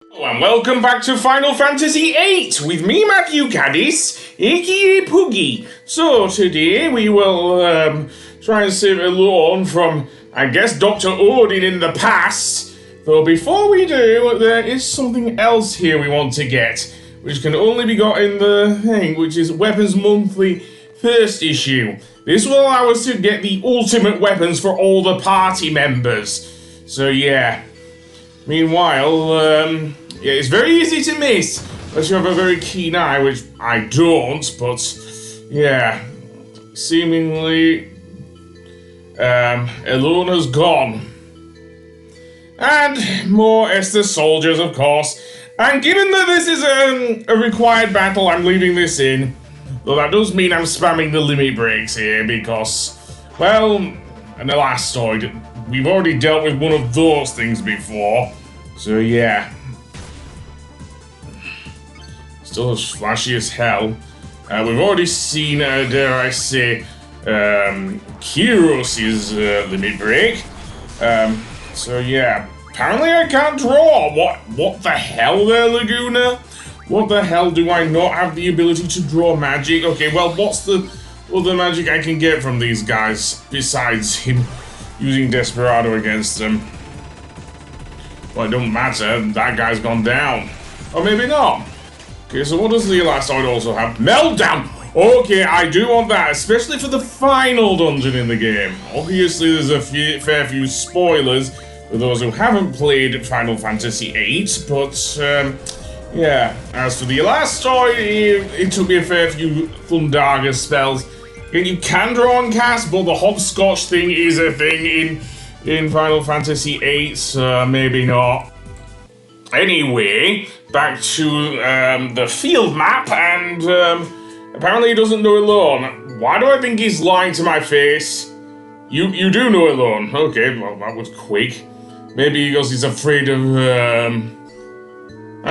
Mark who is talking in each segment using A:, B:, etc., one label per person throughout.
A: And welcome back to Final Fantasy VIII with me, Matthew Caddis, aka Poogie. So today we will try and save Ellone from, I guess, Dr. Odine in the past. Though before we do, there is something else here we want to get, which can only be got in the thing, which is Weapons Monthly First Issue. This will allow us to get the ultimate weapons for all the party members. So yeah. Meanwhile, yeah, it's very easy to miss, unless you have a very keen eye, which I don't, but, yeah, seemingly, Ellone's gone. And more Esthar soldiers, of course, and given that this is a required battle, I'm leaving this in, though that does mean I'm spamming the limit breaks here, because, well, in the last story, we've already dealt with one of those things before, so yeah. Still as flashy as hell. We've already seen, dare I say, Kyros's limit break. So yeah, apparently I can't draw. What the hell there, Laguna? What the hell do I not have the ability to draw magic? Okay, well, what's the other magic I can get from these guys besides him using Desperado against them? Well, it don't matter. That guy's gone down. Or maybe not. Okay, so what does the last sword also have? Meltdown! Okay, I do want that, especially for the final dungeon in the game. Obviously, there's a fair few spoilers for those who haven't played Final Fantasy VIII, but, yeah. As for the last story, it took me a fair few Thundaga spells. And you can draw and cast, but the hopscotch thing is a thing in Final Fantasy VIII, so maybe not. Anyway, back to the field map, and apparently he doesn't know Ellone. Why do I think he's lying to my face? You do know Ellone. Okay, well, that was quick. Maybe because he's afraid of, I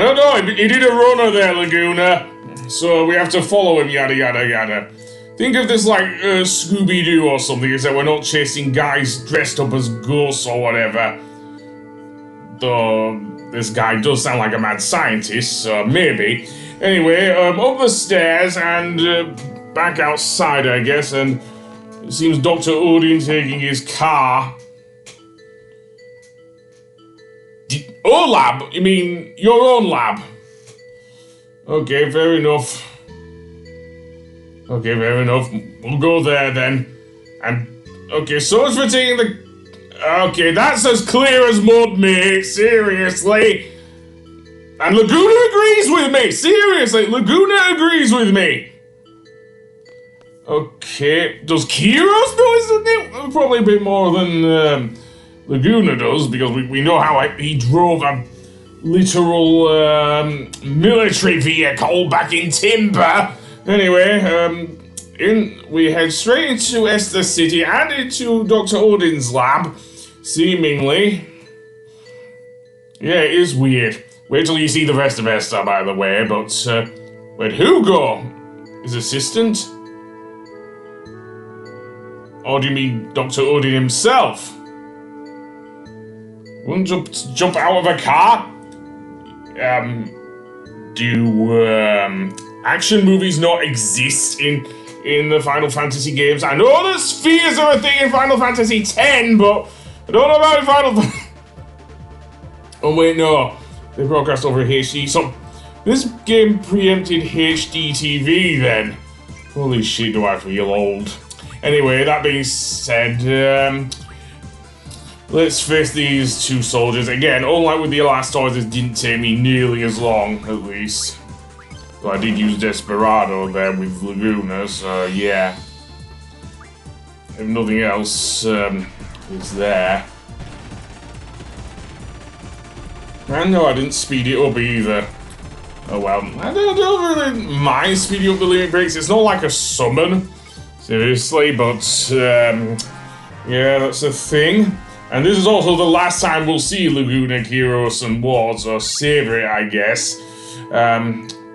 A: don't know, he did a runner there, Laguna. So we have to follow him, yada yada yada. Think of this like Scooby-Doo or something, except we're not chasing guys dressed up as ghosts or whatever. Though this guy does sound like a mad scientist, so maybe. Anyway, up the stairs and back outside, I guess, and it seems Dr. Odine taking his car. Oh, lab? You mean your own lab? Okay, fair enough. Okay, fair enough. We'll go there then. And, okay, so much for taking the... Okay, that's as clear as mud, mate. Seriously. And Laguna agrees with me. Seriously, Laguna agrees with me. Okay, does Kyros know something? Probably a bit more than Laguna does, because we know how he drove a literal military vehicle back in Timber. Anyway, we head straight into Esthar City and into Dr. Odine's lab, seemingly. Yeah, it is weird. Wait till you see the rest of Esthar, by the way, but, where'd Hugo? His assistant? Or do you mean Dr. Odine himself? Wouldn't jump out of a car? Do action movies not exist in the Final Fantasy games? I know that spheres are a thing in Final Fantasy X, but I don't know about Final Oh wait, no. They broadcast over HD, so this game preempted HD TV then. Holy shit, do I feel old. Anyway, that being said, let's face these two soldiers. Again, unlike with the last stories, this didn't take me nearly as long, at least. But I did use Desperado there with Laguna, so yeah. If nothing else is there. And no, I didn't speed it up either. Oh well, I don't really mind speeding up the limit breaks. It's not like a summon, seriously, but yeah, that's a thing. And this is also the last time we'll see Laguna, Kyros, and Wards, or Saber, I guess.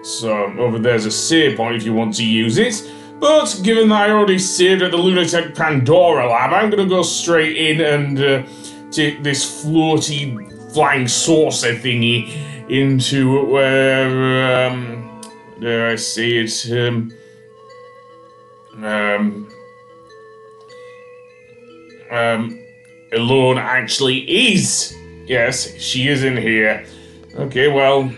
A: So over there's a save point if you want to use it. But given that I already saved at the Lunatic Pandora lab, I'm gonna go straight in and take this floaty flying saucer thingy into where, dare I say it, Ellone actually is. Yes, she is in here. Okay, well,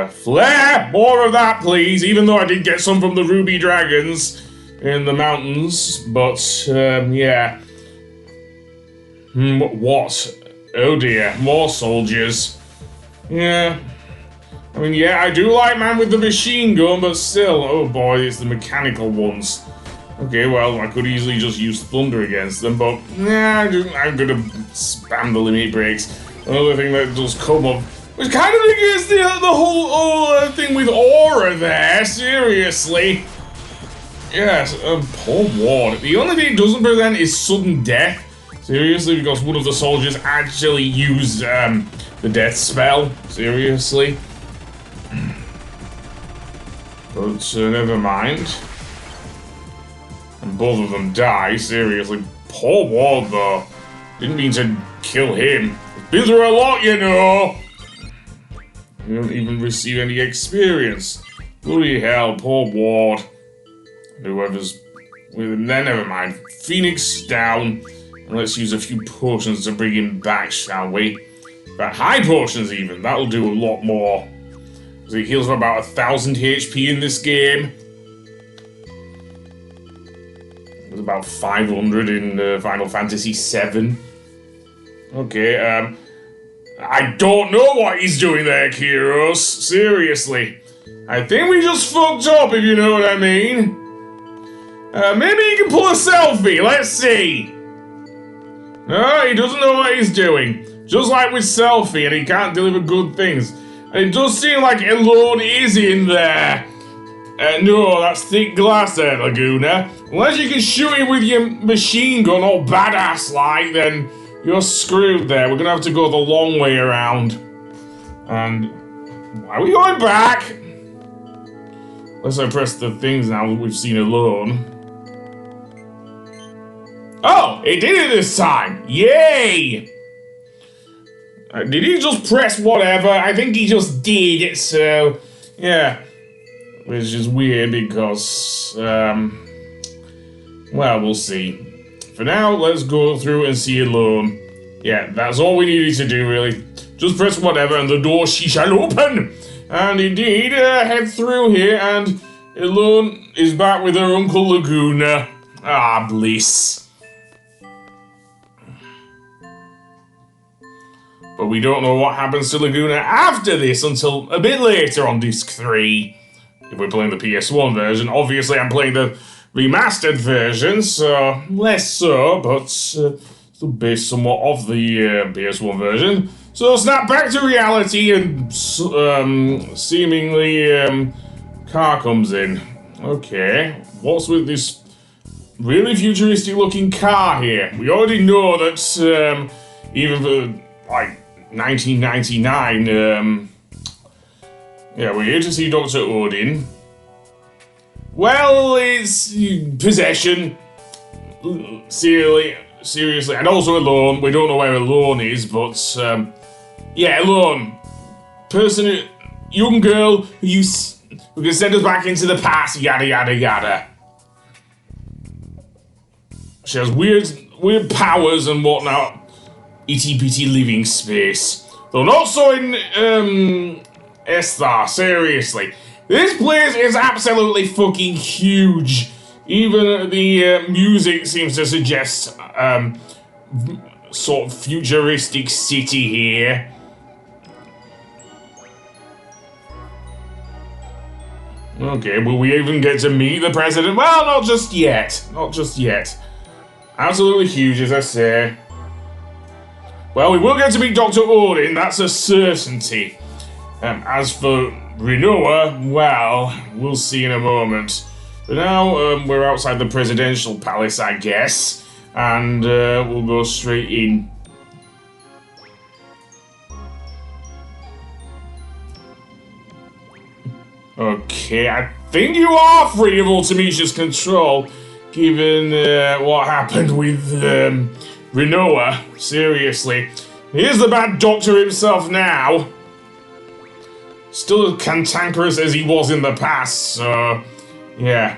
A: flare! More of that, please, even though I did get some from the ruby dragons in the mountains, but, yeah. What? Oh dear, more soldiers. Yeah. I mean, yeah, I do like man with the machine gun, but still, oh boy, it's the mechanical ones. Okay, well, I could easily just use thunder against them, but nah, I'm gonna spam the limit breaks. Another thing that does come up, which kind of against the whole thing with aura there, seriously. Yes, poor Ward. The only thing it doesn't present is sudden death. Seriously, because one of the soldiers actually used the death spell. Seriously. But never mind. And both of them die, seriously. Poor Ward, though. Didn't mean to kill him. Been through a lot, you know. You don't even receive any experience. Bloody hell, poor Ward. Whoever's with him there, never mind. Phoenix down. And let's use a few potions to bring him back, shall we? But high potions even, that'll do a lot more. So he heals for about 1,000 HP in this game. It was about 500 in Final Fantasy VII. Okay, I don't know what he's doing there, Kyros. Seriously. I think we just fucked up, if you know what I mean. Maybe he can pull a selfie, let's see. No, he doesn't know what he's doing. Just like with selfie, and he can't deliver good things. And it does seem like Ellone is in there. No, that's thick glass there, Laguna. Unless you can shoot him with your machine gun all badass-like, then you're screwed there. We're gonna have to go the long way around. And why are we going back? Unless I press the things now that we've seen Ellone. Oh, it did it this time! Yay! Did he just press whatever? I think he just did, so yeah. Which is weird because, well, we'll see. For now, let's go through and see Ellone. Yeah, that's all we needed to do, really. Just press whatever and the door she shall open! And indeed, head through here and Ellone is back with her Uncle Laguna. Ah, bliss. But we don't know what happens to Laguna after this until a bit later on Disc 3. If we're playing the PS1 version. Obviously, I'm playing the remastered version, so less so, but still based somewhat off the PS1 version. So snap back to reality and seemingly car comes in. Okay, what's with this really futuristic looking car here? We already know that even for like 1999, yeah, we're here to see Dr. Odine. Well, it's possession. Seriously, and also Ellone. We don't know where Ellone is, but yeah, Ellone, young girl who can send us back into the past. Yada yada yada. She has weird powers and whatnot. Itty bitty living space, though not so in Esthar. Seriously, this place is absolutely fucking huge. Even the music seems to suggest sort of futuristic city here. Okay, will we even get to meet the president? Well, not just yet. Not just yet. Absolutely huge, as I say. Well, we will get to meet Dr. Odine, that's a certainty. As for Rinoa, well, we'll see in a moment. But now, we're outside the presidential palace, I guess. And we'll go straight in. Okay, I think you are free of Ultimecia's control, given what happened with Rinoa. Seriously. Here's the bad doctor himself now. still as cantankerous as he was in the past, so yeah.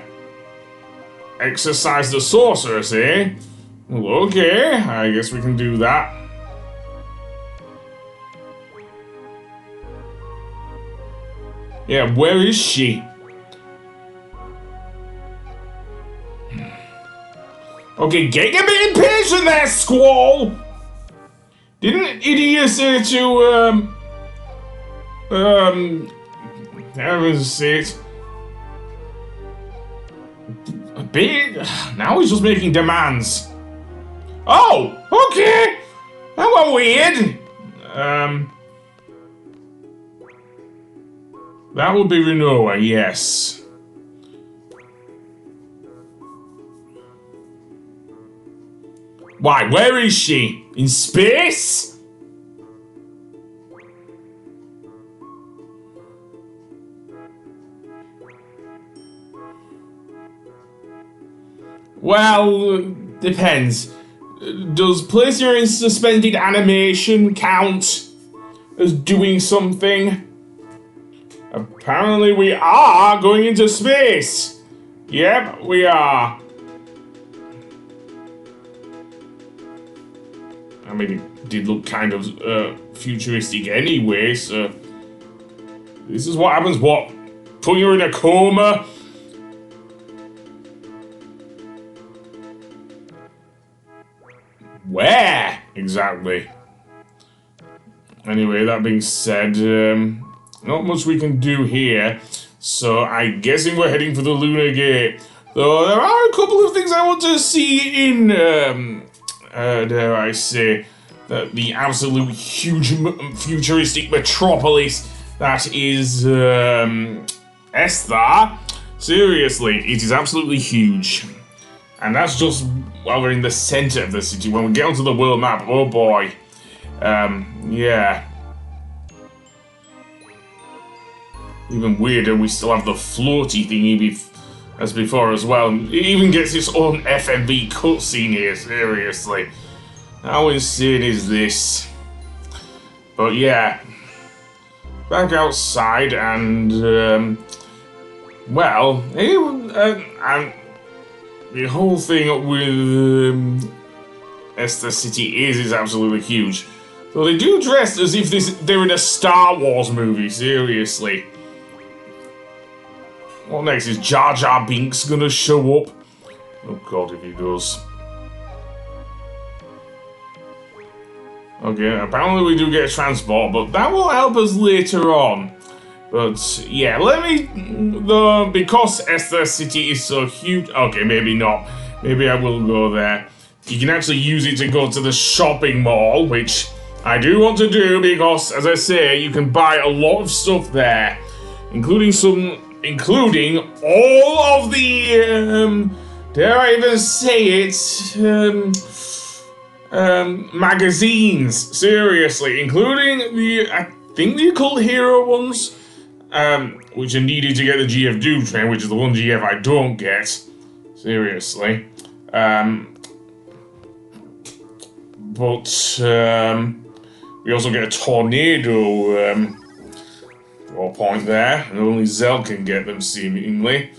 A: Exercise the sorceress, eh? Well, okay, I guess we can do that. Yeah, where is she? Okay, get a bit impatient there, Squall! Didn't Edea say to, heaven's sake. A bit. Now he's just making demands. Oh, okay. That was weird. That would be Rinoa, yes. Why, where is she? In space? Well, depends. Does placing her in suspended animation count as doing something? Apparently we are going into space. Yep, we are. I mean, it did look kind of futuristic anyway, so... This is what happens, what? Putting her in a coma? Where? Exactly. Anyway, that being said, not much we can do here, so I'm guessing we're heading for the Lunar Gate. Though there are a couple of things I want to see in, dare I say, the absolute huge futuristic metropolis that is Esthar. Seriously, it is absolutely huge. And that's just while we're in the center of the city. When we get onto the world map, oh boy. Yeah. Even weirder, we still have the floaty thingy as before as well. It even gets its own FMV cutscene here, seriously. How insane is this? But yeah. Back outside and, well, the whole thing with Esthar City is absolutely huge. So they do dress as if they're in a Star Wars movie, seriously. What next? Is Jar Jar Binks gonna show up? Oh god, if he does. Okay, apparently we do get a transport, but that will help us later on. But yeah, because Esthar City is so huge, okay, maybe not. Maybe I will go there. You can actually use it to go to the shopping mall, which I do want to do because, as I say, you can buy a lot of stuff there, including all of the, dare I even say it, magazines, seriously, including I think the Occult Hero ones, which are needed to get the GF Doom train, which is the one GF I don't get, seriously. But we also get a tornado draw point there, and only Zell can get them, seemingly.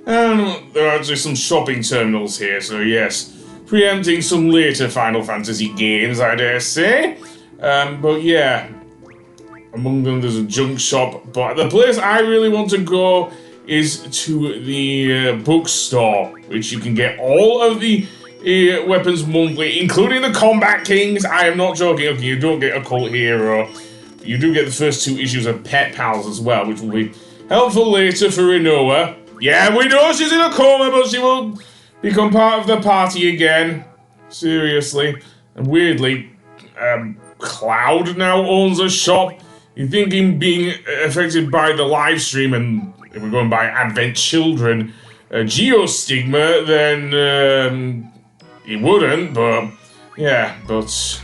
A: And there are actually some shopping terminals here, so yes, preempting some later Final Fantasy games, I dare say. But yeah, among them there's a junk shop, but the place I really want to go is to the bookstore, which you can get all of the weapons monthly, including the Combat Kings. I am not joking. Okay, you don't get Occult Hero. You do get the first 2 issues of Pet Pals as well, which will be helpful later for Rinoa. Yeah, we know she's in a coma, but she will become part of the party again. Seriously. And weirdly, Cloud now owns a shop. You think him being affected by the live stream, and if we're going by Advent Children, Geostigma, then he wouldn't, but yeah, but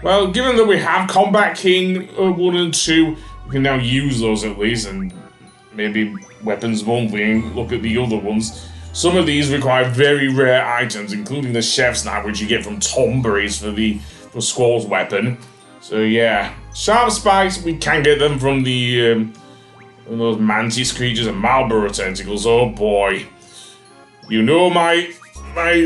A: well, given that we have Combat King 1 and 2, we can now use those at least, and maybe Weapons Monthly and look at the other ones. Some of these require very rare items, including the Chef's Knife, which you get from Tomberries for Squall's weapon. So yeah, sharp spikes, we can get them from the from those mantis creatures and Marlboro tentacles. Oh boy. You know my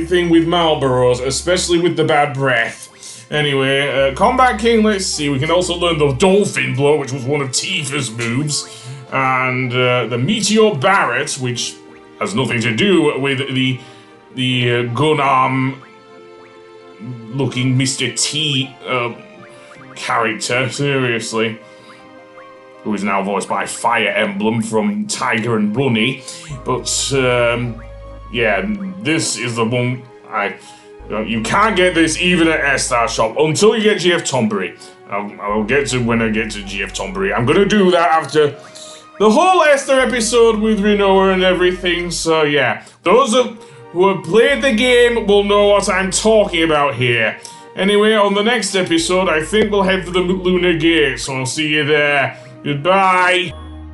A: thing with Marlboros, especially with the bad breath. Anyway, Combat King, let's see. We can also learn the Dolphin Blow, which was one of Tifa's moves. And the Meteor Barret, which has nothing to do with the gun arm looking Mr. T character, seriously. Who is now voiced by Fire Emblem from Tiger and Bunny. But, yeah, this is the one you can't get this even at Esthar shop until you get GF Tombury. I'll get to when I get to GF Tombury. I'm gonna do that after the whole Esthar episode with Rinoa and everything. So yeah, those who have played the game will know what I'm talking about here. Anyway, on the next episode, I think we'll head for the Lunar Gate, so I'll see you there. Goodbye.